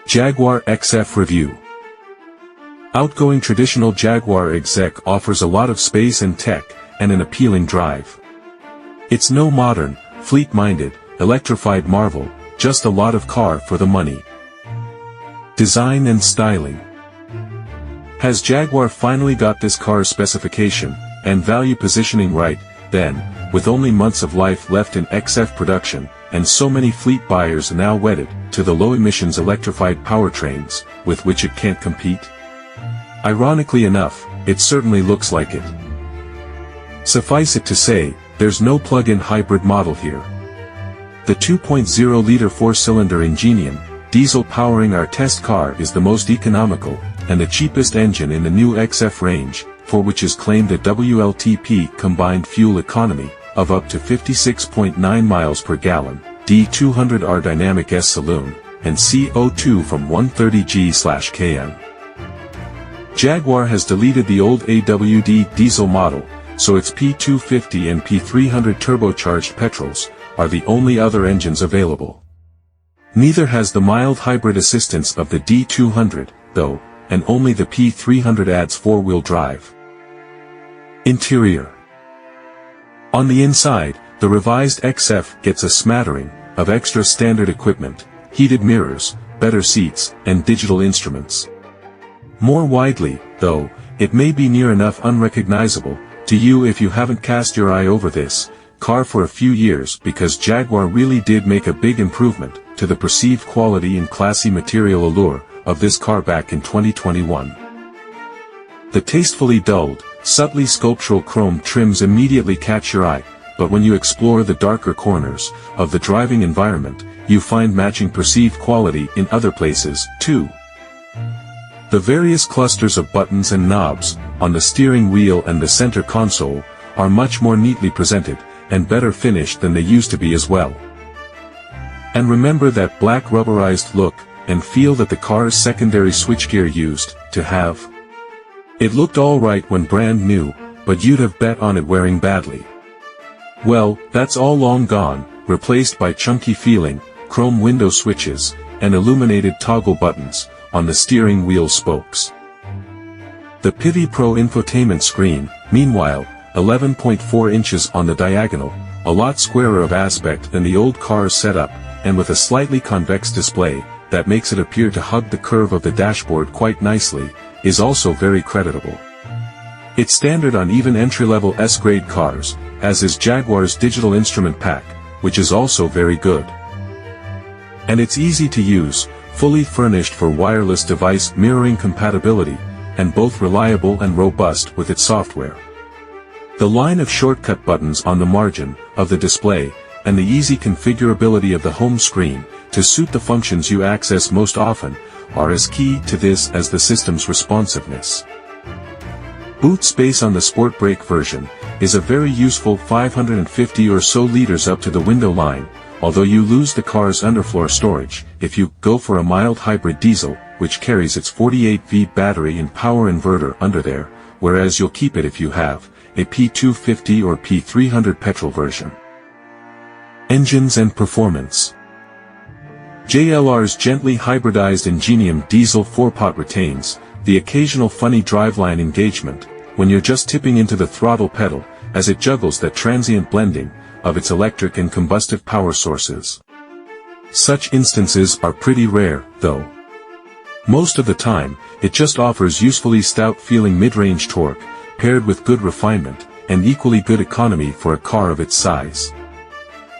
Jaguar XF Review. Outgoing traditional Jaguar exec offers a lot of space and tech, and an appealing drive. It's no modern, fleet-minded, electrified marvel, just a lot of car for the money. Design and styling. Has Jaguar finally got this car's specification and value positioning right, then, with only months of life left in XF production, and so many fleet buyers now wedded to the low-emissions electrified powertrains, with which it can't compete? Ironically enough, it certainly looks like it. Suffice it to say, there's no plug-in hybrid model here. The 2.0-liter four-cylinder Ingenium diesel powering our test car is the most economical, and the cheapest engine in the new XF range, for which is claimed a WLTP combined fuel economy of up to 56.9 miles per gallon, D200R Dynamic S Saloon, and CO2 from 130G/km. Jaguar has deleted the old AWD diesel model, so its P250 and P300 turbocharged petrols are the only other engines available. Neither has the mild hybrid assistance of the D200, though, and only the P300 adds four-wheel drive. Interior. On the inside, the revised XF gets a smattering of extra standard equipment, heated mirrors, better seats, and digital instruments. More widely, though, it may be near enough unrecognizable to you if you haven't cast your eye over this car for a few years, because Jaguar really did make a big improvement to the perceived quality and classy material allure of this car back in 2021. The tastefully dulled, subtly sculptural chrome trims immediately catch your eye, but when you explore the darker corners of the driving environment, you find matching perceived quality in other places, too. The various clusters of buttons and knobs on the steering wheel and the center console are much more neatly presented and better finished than they used to be as well. And remember that black rubberized look and feel that the car's secondary switchgear used to have. It looked alright when brand new, but you'd have bet on it wearing badly. Well, that's all long gone, replaced by chunky feeling, chrome window switches, and illuminated toggle buttons on the steering wheel spokes. The Pivi Pro infotainment screen, meanwhile, 11.4 inches on the diagonal, a lot squarer of aspect than the old car's setup, and with a slightly convex display that makes it appear to hug the curve of the dashboard quite nicely, is also very creditable. It's standard on even entry-level S-grade cars, as is Jaguar's digital instrument pack, which is also very good. And it's easy to use, fully furnished for wireless device mirroring compatibility, and both reliable and robust with its software. The line of shortcut buttons on the margin of the display, and the easy configurability of the home screen to suit the functions you access most often, are as key to this as the system's responsiveness. Boot space on the Sport Brake version is a very useful 550 or so liters up to the window line, although you lose the car's underfloor storage if you go for a mild hybrid diesel, which carries its 48V battery and power inverter under there, whereas you'll keep it if you have a P250 or P300 petrol version. Engines and performance. JLR's gently hybridized Ingenium diesel 4-pot retains the occasional funny driveline engagement when you're just tipping into the throttle pedal as it juggles that transient blending of its electric and combustive power sources. Such instances are pretty rare, though. Most of the time, it just offers usefully stout-feeling mid-range torque, paired with good refinement, and equally good economy for a car of its size.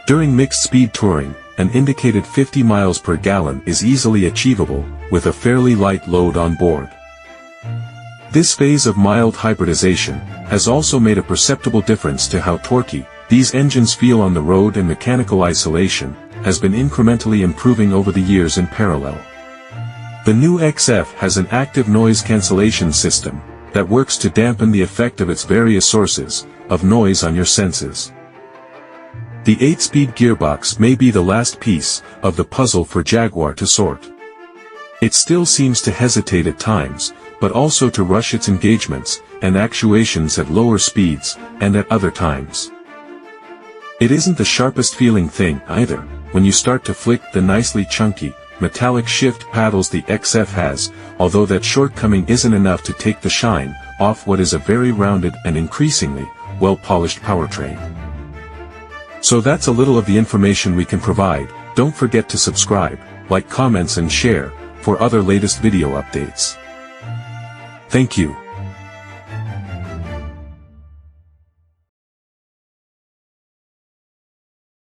During mixed-speed touring, an indicated 50 miles per gallon is easily achievable, with a fairly light load on board. This phase of mild hybridization has also made a perceptible difference to how torquey these engines feel on the road, and mechanical isolation has been incrementally improving over the years in parallel. The new XF has an active noise cancellation system that works to dampen the effect of its various sources of noise on your senses. The 8-speed gearbox may be the last piece of the puzzle for Jaguar to sort. It still seems to hesitate at times, but also to rush its engagements and actuations at lower speeds and at other times. It isn't the sharpest feeling thing either, when you start to flick the nicely chunky metallic shift paddles the XF has, although that shortcoming isn't enough to take the shine off what is a very rounded and increasingly well-polished powertrain. So that's a little of the information we can provide. Don't forget to subscribe, like, comments and share for other latest video updates. Thank you.